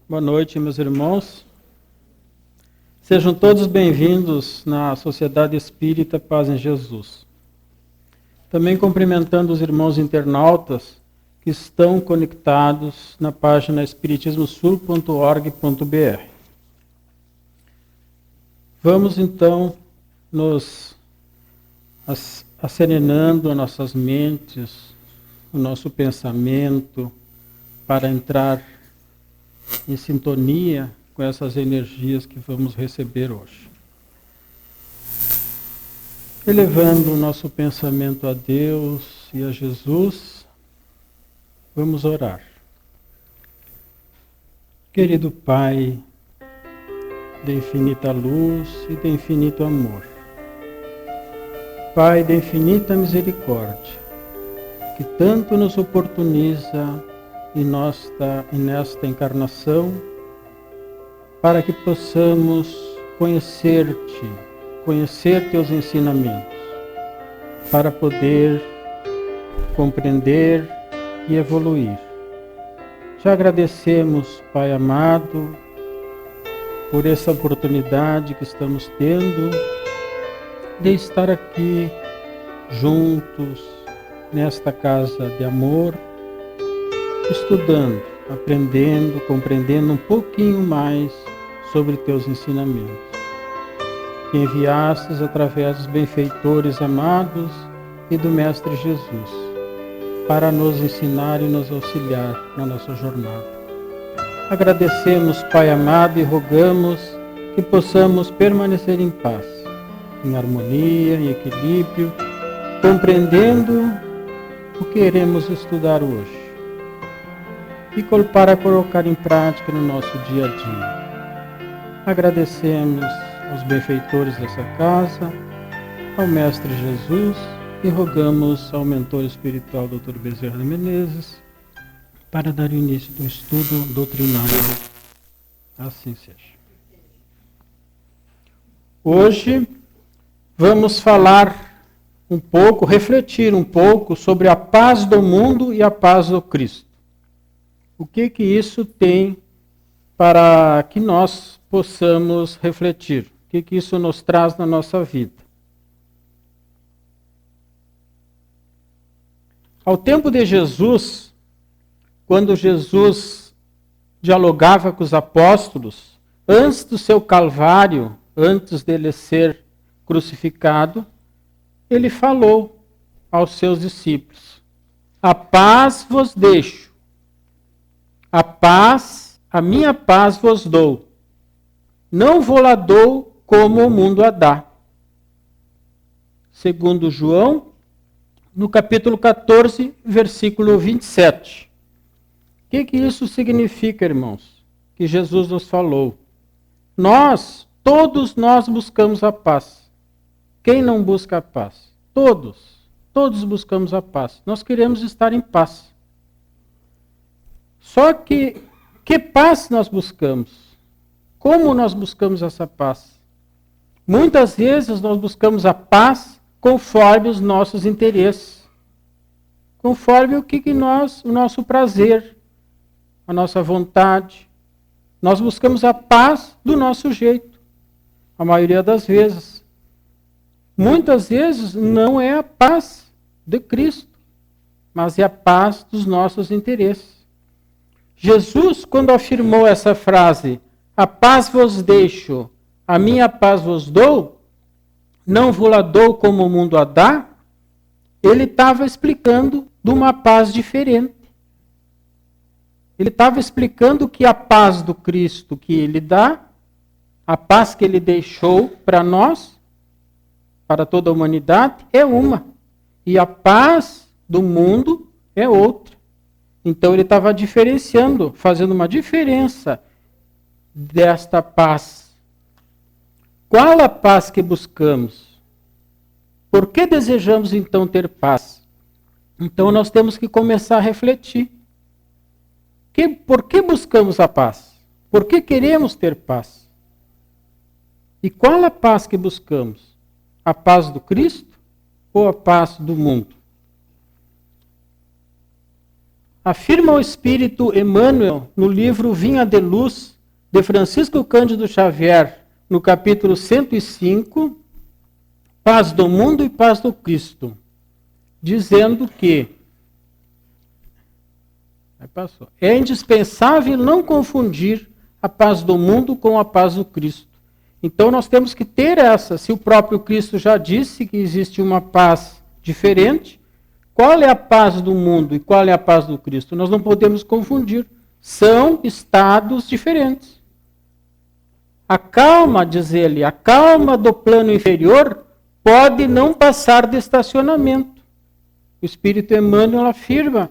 Boa noite, meus irmãos. Sejam todos bem-vindos na Sociedade Espírita Paz em Jesus. Também cumprimentando os irmãos internautas que estão conectados na página espiritismosul.org.br. Vamos então nos acerenando as nossas mentes, o nosso pensamento, para entrar em sintonia com essas energias que vamos receber hoje. Elevando o nosso pensamento a Deus e a Jesus, vamos orar. Querido Pai, de infinita luz e de infinito amor, Pai de infinita misericórdia, que tanto nos oportuniza e nesta encarnação, para que possamos conhecer-te, conhecer teus ensinamentos, para poder compreender e evoluir. Te agradecemos, Pai amado, por essa oportunidade que estamos tendo de estar aqui juntos, nesta casa de amor, estudando, aprendendo, compreendendo um pouquinho mais sobre teus ensinamentos, que enviastes através dos benfeitores amados e do Mestre Jesus, para nos ensinar e nos auxiliar na nossa jornada. Agradecemos, Pai amado, e rogamos que possamos permanecer em paz, em harmonia, em equilíbrio, compreendendo o que iremos estudar hoje e para colocar em prática no nosso dia a dia. Agradecemos aos benfeitores dessa casa, ao Mestre Jesus, e rogamos ao mentor espiritual Dr. Bezerra de Menezes para dar início do estudo doutrinário. Assim seja. Hoje vamos falar um pouco, refletir um pouco sobre a paz do mundo e a paz do Cristo. O que isso tem para que nós possamos refletir? O que isso nos traz na nossa vida? Ao tempo de Jesus, quando Jesus dialogava com os apóstolos, antes do seu calvário, antes dele ser crucificado, ele falou aos seus discípulos: a paz vos deixo. A minha paz vos dou. Não vou-la dou como o mundo a dá. Segundo João, no capítulo 14, versículo 27. O que isso significa, irmãos? Que Jesus nos falou. Todos nós buscamos a paz. Quem não busca a paz? Todos buscamos a paz. Nós queremos estar em paz. Só que paz nós buscamos? Como nós buscamos essa paz? Muitas vezes nós buscamos a paz conforme os nossos interesses, conforme o nosso prazer, a nossa vontade. Nós buscamos a paz do nosso jeito, a maioria das vezes. Muitas vezes não é a paz de Cristo, mas é a paz dos nossos interesses. Jesus, quando afirmou essa frase, a paz vos deixo, a minha paz vos dou, não vou-la dou como o mundo a dá, ele estava explicando de uma paz diferente. Ele estava explicando que a paz do Cristo que ele dá, a paz que ele deixou para nós, para toda a humanidade, é uma. E a paz do mundo é outra. Então ele estava diferenciando, fazendo uma diferença desta paz. Qual a paz que buscamos? Por que desejamos então ter paz? Então nós temos que começar a refletir. Por que buscamos a paz? Por que queremos ter paz? E qual a paz que buscamos? A paz do Cristo ou a paz do mundo? Afirma o Espírito Emmanuel no livro Vinha de Luz, de Francisco Cândido Xavier, no capítulo 105, Paz do Mundo e Paz do Cristo, dizendo que é indispensável não confundir a paz do mundo com a paz do Cristo. Então nós temos que ter essa, se o próprio Cristo já disse que existe uma paz diferente, qual é a paz do mundo e qual é a paz do Cristo? Nós não podemos confundir. São estados diferentes. A calma, diz ele, a calma do plano inferior pode não passar de estacionamento. O Espírito Emmanuel afirma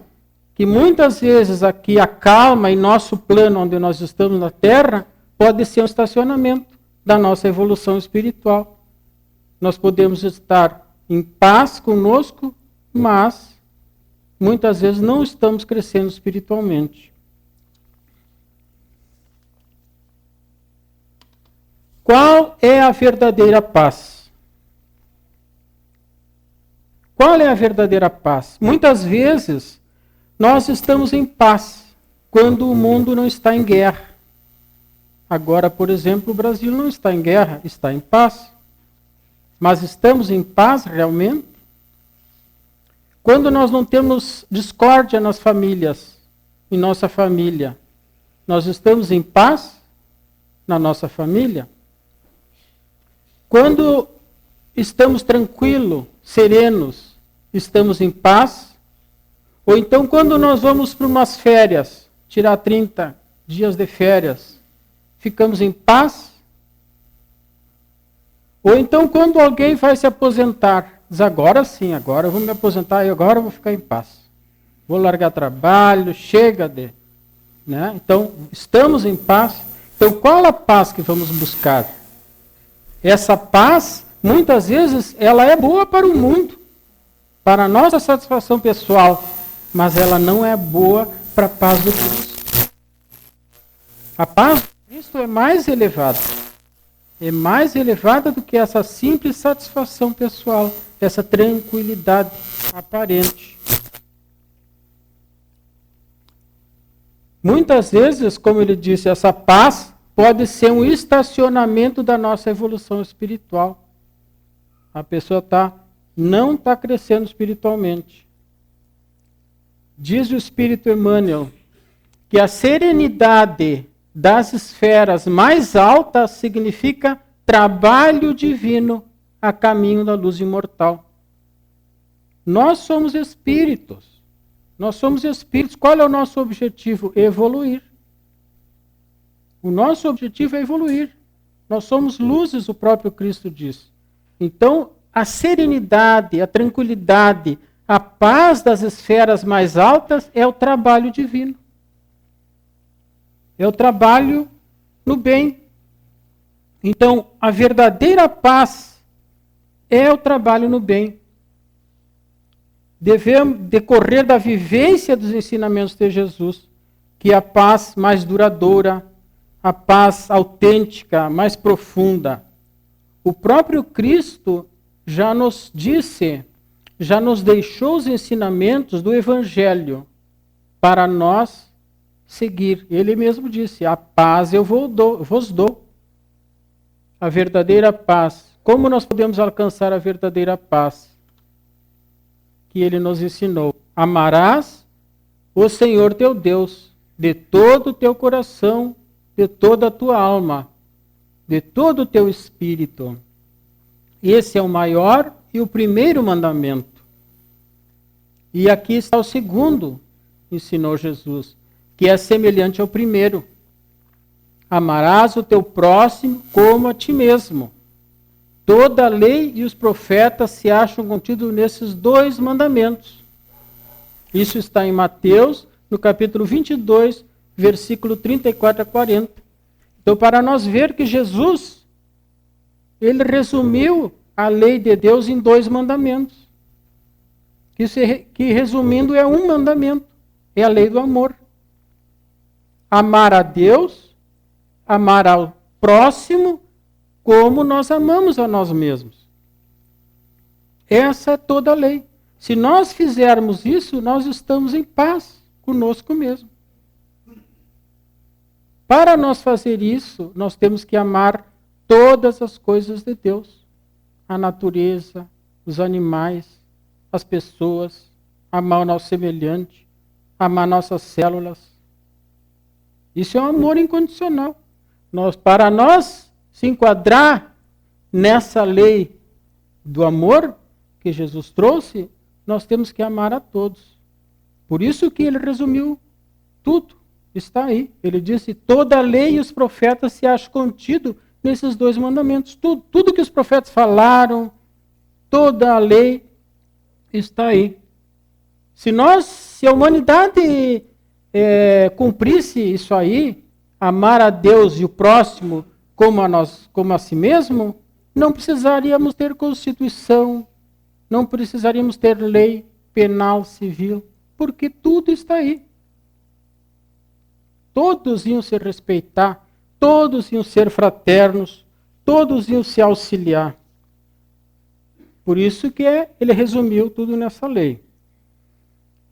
que muitas vezes aqui a calma em nosso plano, onde nós estamos na Terra, pode ser um estacionamento da nossa evolução espiritual. Nós podemos estar em paz conosco, mas muitas vezes não estamos crescendo espiritualmente. Qual é a verdadeira paz? Qual é a verdadeira paz? Muitas vezes nós estamos em paz quando o mundo não está em guerra. Agora, por exemplo, o Brasil não está em guerra, está em paz. Mas estamos em paz realmente? Quando nós não temos discórdia nas famílias, em nossa família, nós estamos em paz na nossa família? Quando estamos tranquilos, serenos, estamos em paz? Ou então quando nós vamos para umas férias, tirar 30 dias de férias, ficamos em paz? Ou então quando alguém vai se aposentar, diz agora sim, agora eu vou me aposentar e agora eu vou ficar em paz. Vou largar trabalho, chega de... Né? Então, estamos em paz. Então, qual a paz que vamos buscar? Essa paz, muitas vezes, ela é boa para o mundo, para a nossa satisfação pessoal, mas ela não é boa para a paz do Cristo. A paz do Cristo é mais elevada. É mais elevada do que essa simples satisfação pessoal, essa tranquilidade aparente. Muitas vezes, como ele disse, essa paz pode ser um estacionamento da nossa evolução espiritual. A pessoa não está crescendo espiritualmente. Diz o Espírito Emmanuel que a serenidade das esferas mais altas significa trabalho divino a caminho da luz imortal. Nós somos espíritos. Nós somos espíritos. Qual é o nosso objetivo? Evoluir. O nosso objetivo é evoluir. Nós somos luzes, o próprio Cristo diz. Então, a serenidade, a tranquilidade, a paz das esferas mais altas é o trabalho divino. É o trabalho no bem. Então, a verdadeira paz é o trabalho no bem. Devemos decorrer da vivência dos ensinamentos de Jesus, que é a paz mais duradoura, a paz autêntica, mais profunda. O próprio Cristo já nos disse, já nos deixou os ensinamentos do Evangelho para nós seguir. Ele mesmo disse, a paz eu vos dou. A verdadeira paz. Como nós podemos alcançar a verdadeira paz? Que ele nos ensinou. Amarás o Senhor teu Deus de todo o teu coração, de toda a tua alma, de todo o teu espírito. Esse é o maior e o primeiro mandamento. E aqui está o segundo, ensinou Jesus, que é semelhante ao primeiro. Amarás o teu próximo como a ti mesmo. Toda a lei e os profetas se acham contidos nesses dois mandamentos. Isso está em Mateus, no capítulo 22, versículo 34 a 40. Então, para nós ver que Jesus, ele resumiu a lei de Deus em dois mandamentos. Que resumindo é um mandamento, é a lei do amor. Amar a Deus, amar ao próximo, como nós amamos a nós mesmos. Essa é toda a lei. Se nós fizermos isso, nós estamos em paz conosco mesmo. Para nós fazer isso, nós temos que amar todas as coisas de Deus. A natureza, os animais, as pessoas, amar o nosso semelhante, amar nossas células. Isso é um amor incondicional. Para nós se enquadrar nessa lei do amor que Jesus trouxe, nós temos que amar a todos. Por isso que ele resumiu tudo. Está aí. Ele disse, toda a lei e os profetas se acham contido nesses 2 mandamentos. Tudo que os profetas falaram, toda a lei está aí. Se a humanidade cumprisse isso aí, amar a Deus e o próximo como a si mesmo, não precisaríamos ter Constituição, não precisaríamos ter lei penal, civil, porque tudo está aí. Todos iam se respeitar, todos iam ser fraternos, todos iam se auxiliar. Por isso que ele resumiu tudo nessa lei.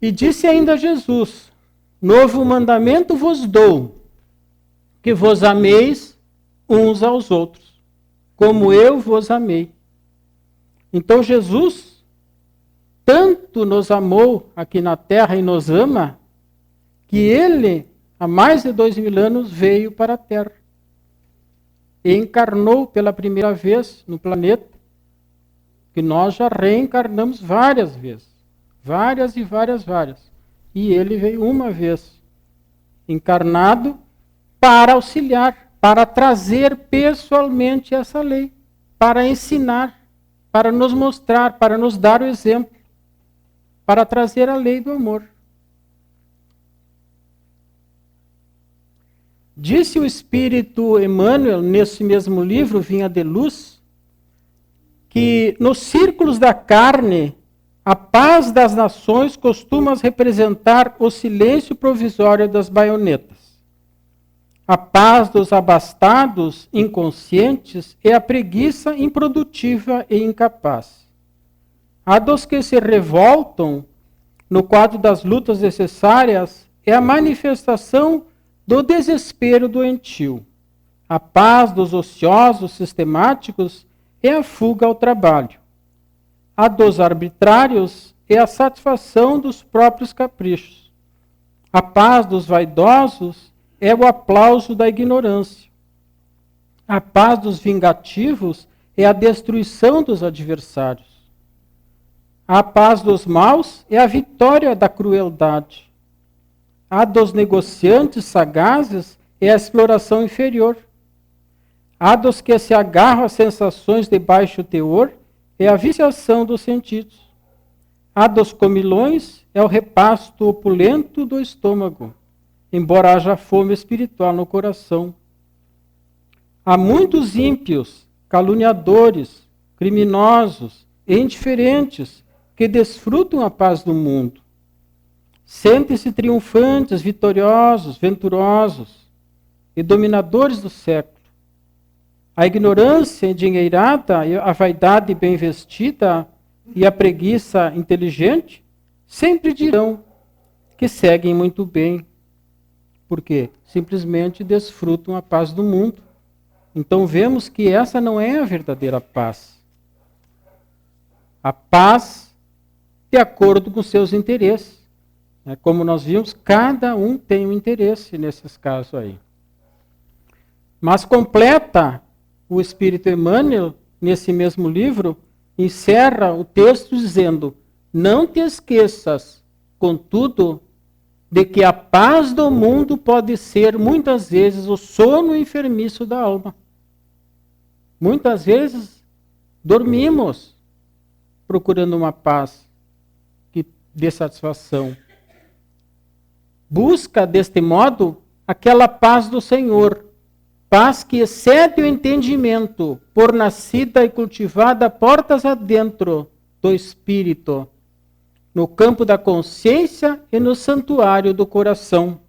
E disse ainda Jesus, novo mandamento vos dou, que vos ameis uns aos outros, como eu vos amei. Então Jesus tanto nos amou aqui na terra e nos ama, que ele, há mais de 2000 anos, veio para a terra. E encarnou pela primeira vez no planeta, que nós já reencarnamos várias vezes. Várias e várias. E ele veio uma vez, encarnado, para auxiliar, para trazer pessoalmente essa lei, para ensinar, para nos mostrar, para nos dar o exemplo, para trazer a lei do amor. Disse o Espírito Emmanuel, nesse mesmo livro, Vinha de Luz, que nos círculos da carne, a paz das nações costuma representar o silêncio provisório das baionetas. A paz dos abastados, inconscientes, é a preguiça improdutiva e incapaz. A dos que se revoltam, no quadro das lutas necessárias, é a manifestação do desespero doentio. A paz dos ociosos sistemáticos é a fuga ao trabalho. A dos arbitrários é a satisfação dos próprios caprichos. A paz dos vaidosos é o aplauso da ignorância. A paz dos vingativos é a destruição dos adversários. A paz dos maus é a vitória da crueldade. A dos negociantes sagazes é a exploração inferior. A dos que se agarram a sensações de baixo teor é a viciação dos sentidos. A dos comilões é o repasto opulento do estômago, embora haja fome espiritual no coração. Há muitos ímpios, caluniadores, criminosos e indiferentes que desfrutam a paz do mundo. Sentem-se triunfantes, vitoriosos, venturosos e dominadores do século. A ignorância endinheirada, a vaidade bem vestida e a preguiça inteligente sempre dirão que seguem muito bem, porque simplesmente desfrutam a paz do mundo. Então vemos que essa não é a verdadeira paz. A paz de acordo com seus interesses. Como nós vimos, cada um tem um interesse nesses casos aí. Mas completa o Espírito Emmanuel, nesse mesmo livro, encerra o texto dizendo: não te esqueças, contudo, de que a paz do mundo pode ser, muitas vezes, o sono enfermiço da alma. Muitas vezes, dormimos procurando uma paz que dê satisfação. Busca, deste modo, aquela paz do Senhor, paz que excede o entendimento, por nascida e cultivada portas adentro do Espírito, no campo da consciência e no santuário do coração.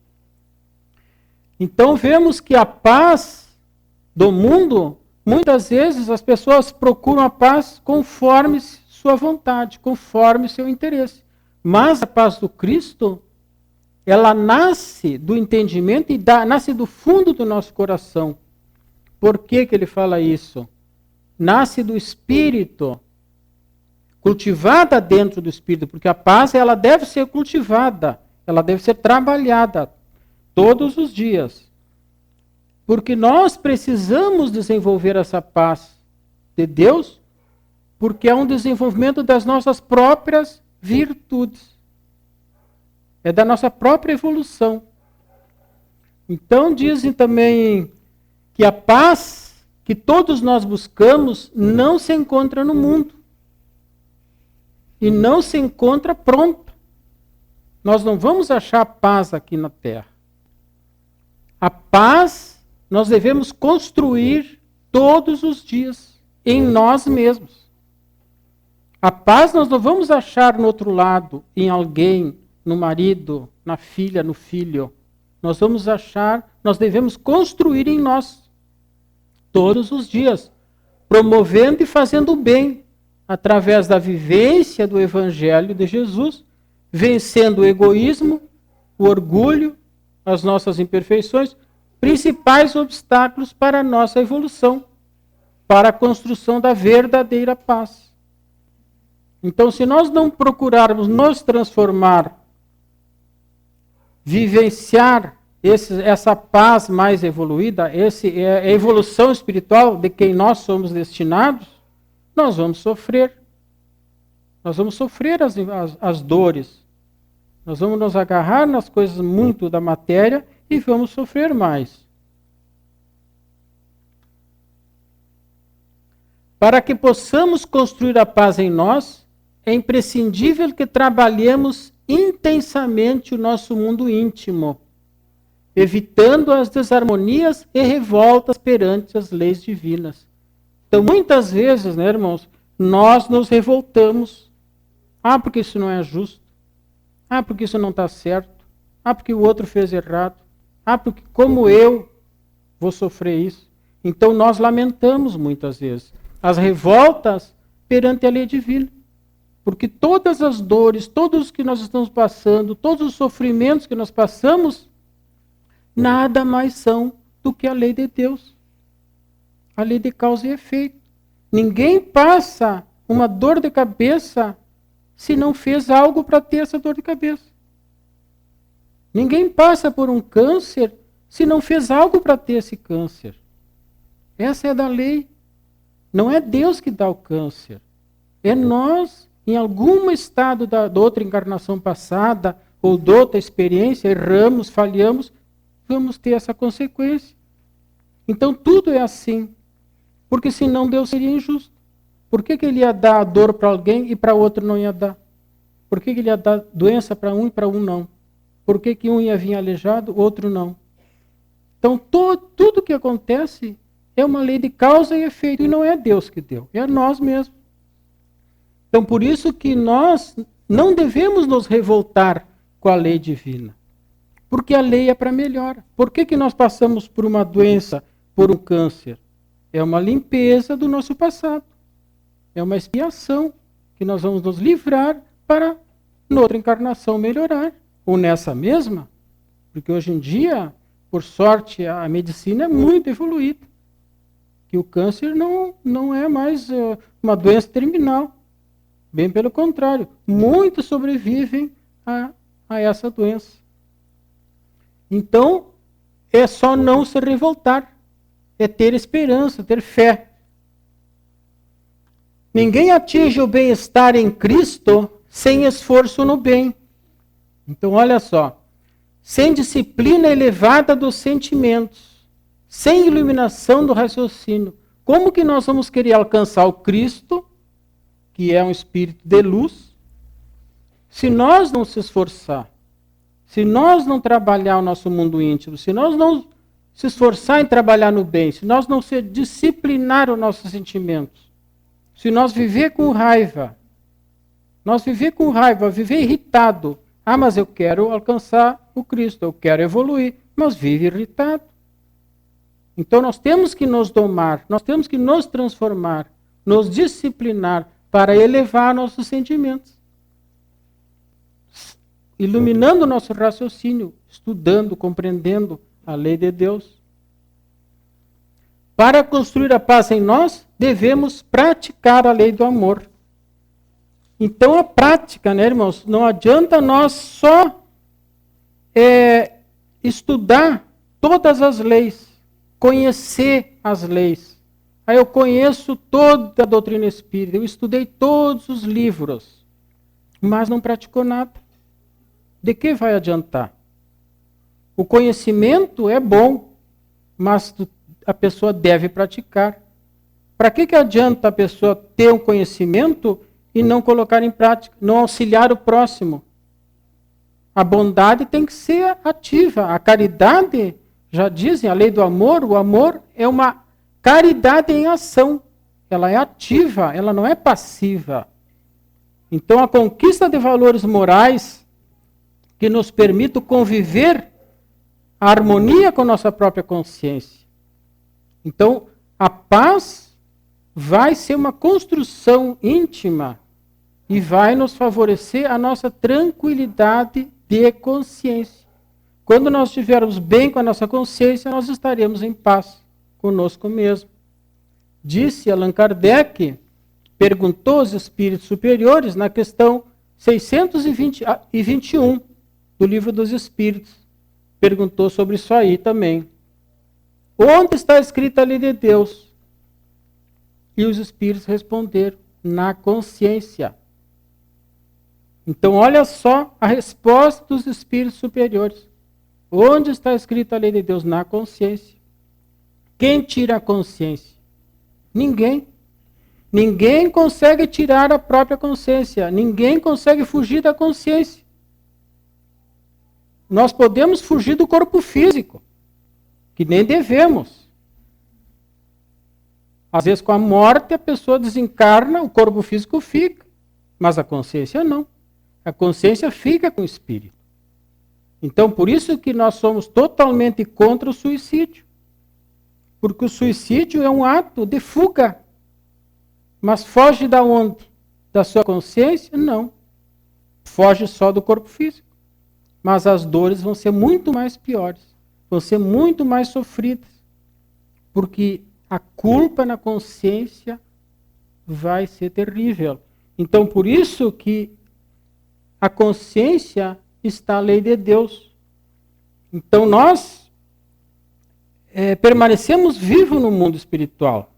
Então vemos que a paz do mundo, muitas vezes as pessoas procuram a paz conforme sua vontade, conforme seu interesse. Mas a paz do Cristo ela nasce do entendimento e nasce do fundo do nosso coração. Por que ele fala isso? Nasce do Espírito, cultivada dentro do Espírito, porque a paz ela deve ser cultivada, ela deve ser trabalhada todos os dias. Porque nós precisamos desenvolver essa paz de Deus, porque é um desenvolvimento das nossas próprias virtudes. É da nossa própria evolução. Então dizem também que a paz que todos nós buscamos não se encontra no mundo. E não se encontra pronta. Nós não vamos achar paz aqui na Terra. A paz nós devemos construir todos os dias, em nós mesmos. A paz nós não vamos achar no outro lado, em alguém, no marido, na filha, no filho. Nós vamos achar, nós devemos construir em nós, todos os dias, promovendo e fazendo o bem, através da vivência do Evangelho de Jesus, vencendo o egoísmo, o orgulho, as nossas imperfeições, principais obstáculos para a nossa evolução, para a construção da verdadeira paz. Então, se nós não procurarmos nos transformar, vivenciar essa paz mais evoluída, a evolução espiritual de quem nós somos destinados, nós vamos sofrer. Nós vamos sofrer as dores. Nós vamos nos agarrar nas coisas muito da matéria e vamos sofrer mais. Para que possamos construir a paz em nós, é imprescindível que trabalhemos intensamente o nosso mundo íntimo, evitando as desarmonias e revoltas perante as leis divinas. Então, muitas vezes, né, irmãos, nós nos revoltamos. Ah, porque isso não é justo. Ah, porque isso não está certo. Ah, porque o outro fez errado. Ah, porque como eu vou sofrer isso. Então, nós lamentamos muitas vezes as revoltas perante a lei divina. Porque todas as dores, todos os que nós estamos passando, todos os sofrimentos que nós passamos, nada mais são do que a lei de Deus. A lei de causa e efeito. Ninguém passa uma dor de cabeça se não fez algo para ter essa dor de cabeça. Ninguém passa por um câncer se não fez algo para ter esse câncer. Essa é da lei. Não é Deus que dá o câncer. É nós, em algum estado da outra encarnação passada, ou de outra experiência, erramos, falhamos, vamos ter essa consequência. Então tudo é assim. Porque senão Deus seria injusto. Por que ele ia dar a dor para alguém e para outro não ia dar? Por que ele ia dar doença para um e para um não? Por que um ia vir aleijado, o outro não? Então tudo que acontece é uma lei de causa e efeito. E não é Deus que deu, é nós mesmos. Então por isso que nós não devemos nos revoltar com a lei divina. Porque a lei é para melhor. Por que nós passamos por uma doença, por um câncer? É uma limpeza do nosso passado. É uma expiação que nós vamos nos livrar para, noutra encarnação, melhorar. Ou nessa mesma. Porque hoje em dia, por sorte, a medicina é muito evoluída. Que o câncer não é mais uma doença terminal. Bem pelo contrário. Muitos sobrevivem a essa doença. Então, é só não se revoltar. É ter esperança, ter fé. Ninguém atinge o bem-estar em Cristo sem esforço no bem. Então, olha só. Sem disciplina elevada dos sentimentos, sem iluminação do raciocínio, como que nós vamos querer alcançar o Cristo, que é um espírito de luz, se nós não se esforçar, se nós não trabalhar o nosso mundo íntimo, se nós não se esforçar em trabalhar no bem, se nós não se disciplinar os nossos sentimentos, se nós viver com raiva, viver irritado, ah, mas eu quero alcançar o Cristo, eu quero evoluir, mas vive irritado. Então nós temos que nos domar, nós temos que nos transformar, nos disciplinar para elevar nossos sentimentos. iluminando o nosso raciocínio, estudando, compreendendo a lei de Deus. Para construir a paz em nós, devemos praticar a lei do amor. Então a prática, né, irmãos, não adianta nós só estudar todas as leis, conhecer as leis. Aí eu conheço toda a doutrina espírita, eu estudei todos os livros, mas não praticou nada. De que vai adiantar? O conhecimento é bom, mas a pessoa deve praticar. Para que adianta a pessoa ter um conhecimento e não colocar em prática, não auxiliar o próximo? A bondade tem que ser ativa. A caridade, já dizem, a lei do amor, o amor é uma caridade em ação. Ela é ativa, ela não é passiva. Então a conquista de valores morais que nos permitam conviver a harmonia com nossa própria consciência. Então a paz vai ser uma construção íntima e vai nos favorecer a nossa tranquilidade de consciência. Quando nós estivermos bem com a nossa consciência, nós estaremos em paz conosco mesmo. Disse Allan Kardec, perguntou aos espíritos superiores na questão 621 do Livro dos Espíritos. Perguntou sobre isso aí também. Onde está escrita a lei de Deus? E os espíritos responderam, na consciência. Então, olha só a resposta dos espíritos superiores. Onde está escrita a lei de Deus? Na consciência. Quem tira a consciência? Ninguém. Ninguém consegue tirar a própria consciência. Ninguém consegue fugir da consciência. Nós podemos fugir do corpo físico, que nem devemos. Às vezes, com a morte, a pessoa desencarna, o corpo físico fica, mas a consciência não. A consciência fica com o espírito. Então, por isso que nós somos totalmente contra o suicídio. Porque o suicídio é um ato de fuga. Mas foge da onde? Da sua consciência? Não. Foge só do corpo físico. Mas as dores vão ser muito mais piores. Vão ser muito mais sofridas. Porque a culpa na consciência vai ser terrível. Então, por isso que a consciência está a lei de Deus. Então, nós permanecemos vivos no mundo espiritual.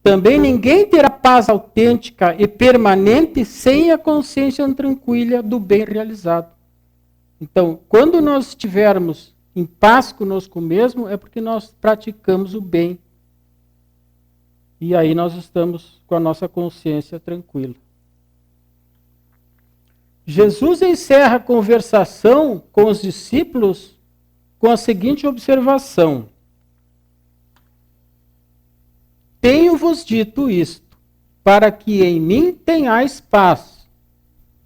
Também ninguém terá paz autêntica e permanente sem a consciência tranquila do bem realizado. Então, quando nós estivermos em paz conosco mesmo, é porque nós praticamos o bem. E aí nós estamos com a nossa consciência tranquila. Jesus encerra a conversação com os discípulos com a seguinte observação. Tenho-vos dito isto, para que em mim tenhais paz.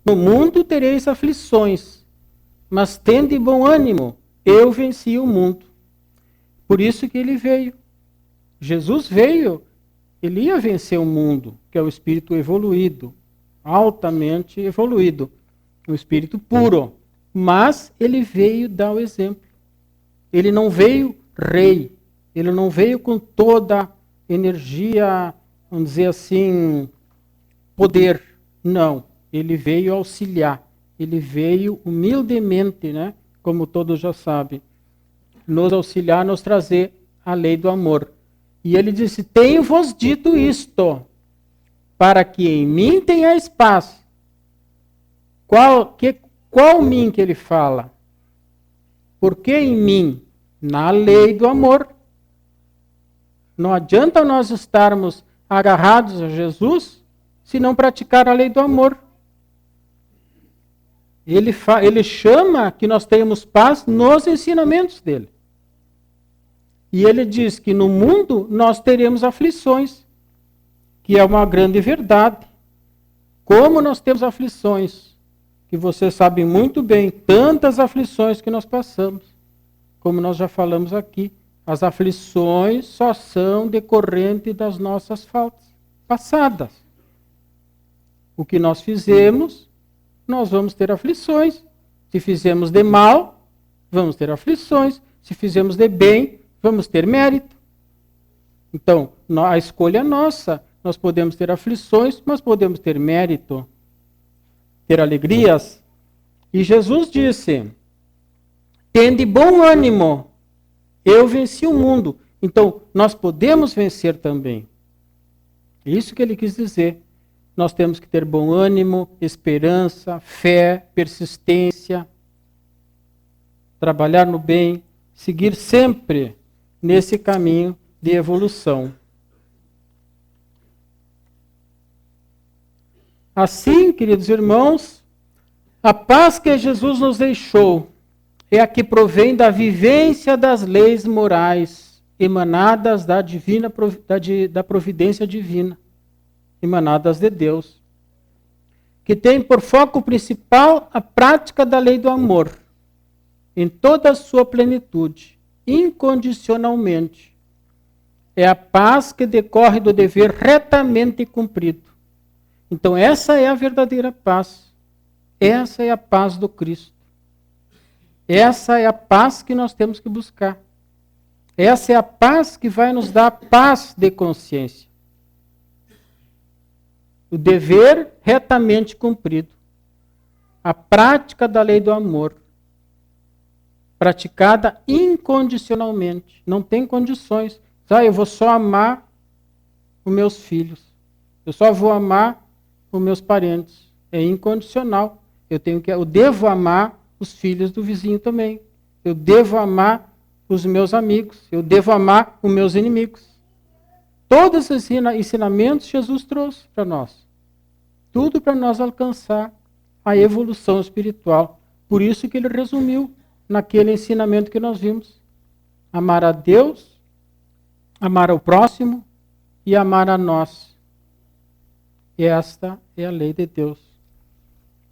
No mundo tereis aflições, mas tende bom ânimo, eu venci o mundo. Por isso que ele veio. Jesus veio, ele ia vencer o mundo, que é o espírito evoluído, altamente evoluído, o espírito puro. Mas ele veio dar o exemplo. Ele não veio rei, ele não veio com toda energia, vamos dizer assim, poder. Não, ele veio auxiliar. Ele veio humildemente, né? Como todos já sabem, nos auxiliar, nos trazer a lei do amor. E ele disse, tenho-vos dito isto, para que em mim tenhais paz. Qual mim que ele fala? Porque em mim? Na lei do amor. Não adianta nós estarmos agarrados a Jesus se não praticar a lei do amor. Ele chama que nós tenhamos paz nos ensinamentos dele. E ele diz que no mundo nós teremos aflições, que é uma grande verdade. Como nós temos aflições, que vocês sabem muito bem, tantas aflições que nós passamos, como nós já falamos aqui. As aflições só são decorrentes das nossas faltas passadas. O que nós fizemos, nós vamos ter aflições. Se fizemos de mal, vamos ter aflições. Se fizemos de bem, vamos ter mérito. Então, a escolha é nossa. Nós podemos ter aflições, mas podemos ter mérito, ter alegrias. E Jesus disse: tende bom ânimo, eu venci o mundo. Então, nós podemos vencer também. É isso que ele quis dizer. Nós temos que ter bom ânimo, esperança, fé, persistência, trabalhar no bem, seguir sempre nesse caminho de evolução. Assim, queridos irmãos, a paz que Jesus nos deixou é a que provém da vivência das leis morais emanadas da providência divina, emanadas de Deus, que tem por foco principal a prática da lei do amor, em toda a sua plenitude, incondicionalmente. É a paz que decorre do dever retamente cumprido. Então essa é a verdadeira paz. Essa é a paz do Cristo. Essa é a paz que nós temos que buscar. Essa é a paz que vai nos dar paz de consciência. O dever retamente cumprido. A prática da lei do amor. Praticada incondicionalmente. Não tem condições. Eu vou só amar os meus filhos. Eu só vou amar os meus parentes. É incondicional. Eu devo amar os filhos do vizinho também. Eu devo amar os meus amigos. Eu devo amar os meus inimigos. Todos esses ensinamentos Jesus trouxe para nós. Tudo para nós alcançar a evolução espiritual. Por isso que ele resumiu naquele ensinamento que nós vimos. Amar a Deus, amar ao próximo e amar a nós. Esta é a lei de Deus.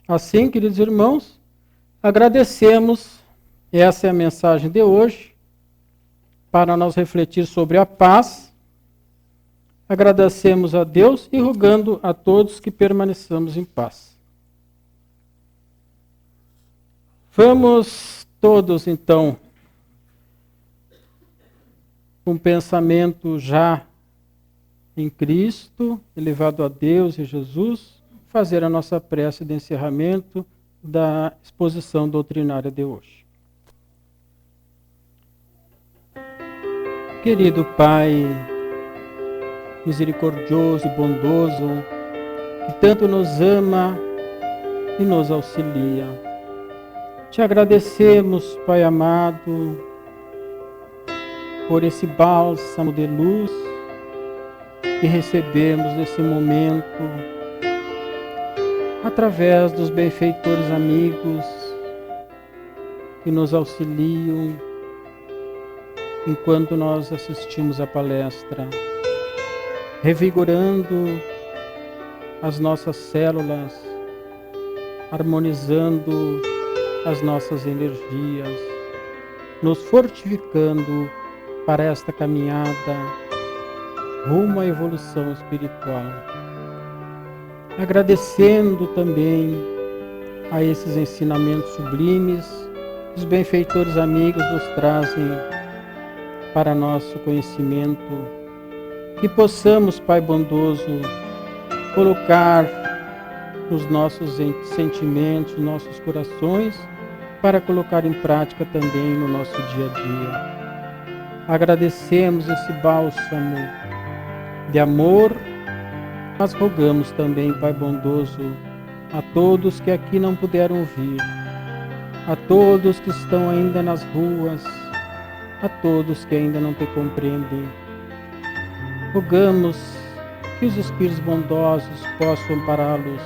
Assim, queridos irmãos, agradecemos. Essa é a mensagem de hoje, para nós refletir sobre a paz. Agradecemos a Deus e rogando a todos que permaneçamos em paz. Vamos todos, então, com pensamento já em Cristo, elevado a Deus e Jesus, fazer a nossa prece de encerramento da exposição doutrinária de hoje. Querido Pai, misericordioso e bondoso, que tanto nos ama e nos auxilia. Te agradecemos, Pai amado, por esse bálsamo de luz que recebemos nesse momento, através dos benfeitores amigos que nos auxiliam enquanto nós assistimos à palestra, revigorando as nossas células, harmonizando as nossas energias, nos fortificando para esta caminhada rumo à evolução espiritual. Agradecendo também a esses ensinamentos sublimes que os benfeitores amigos nos trazem para nosso conhecimento, que possamos, Pai bondoso, colocar os nossos sentimentos, nossos corações, para colocar em prática também no nosso dia a dia. Agradecemos esse bálsamo de amor, mas rogamos também, Pai bondoso, a todos que aqui não puderam vir, a todos que estão ainda nas ruas, a todos que ainda não te compreendem. Rogamos que os Espíritos bondosos possam ampará-los.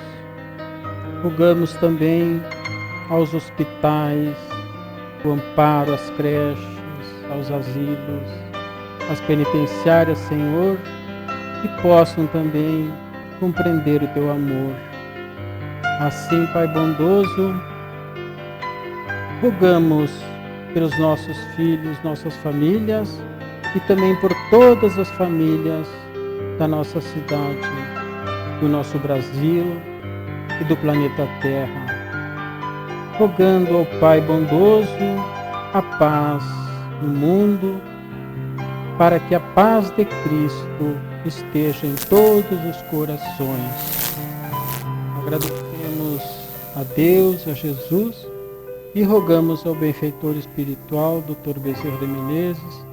Rogamos também aos hospitais o amparo, às creches, aos asilos, às penitenciárias, Senhor, que possam também compreender o teu amor. Assim, Pai bondoso, rogamos pelos nossos filhos, nossas famílias e também por todas as famílias da nossa cidade, do nosso Brasil e do planeta Terra. rogando ao Pai bondoso a paz no mundo, para que a paz de Cristo esteja em todos os corações. Agradecemos a Deus, a Jesus, e rogamos ao benfeitor espiritual, Dr. Bezerra de Menezes,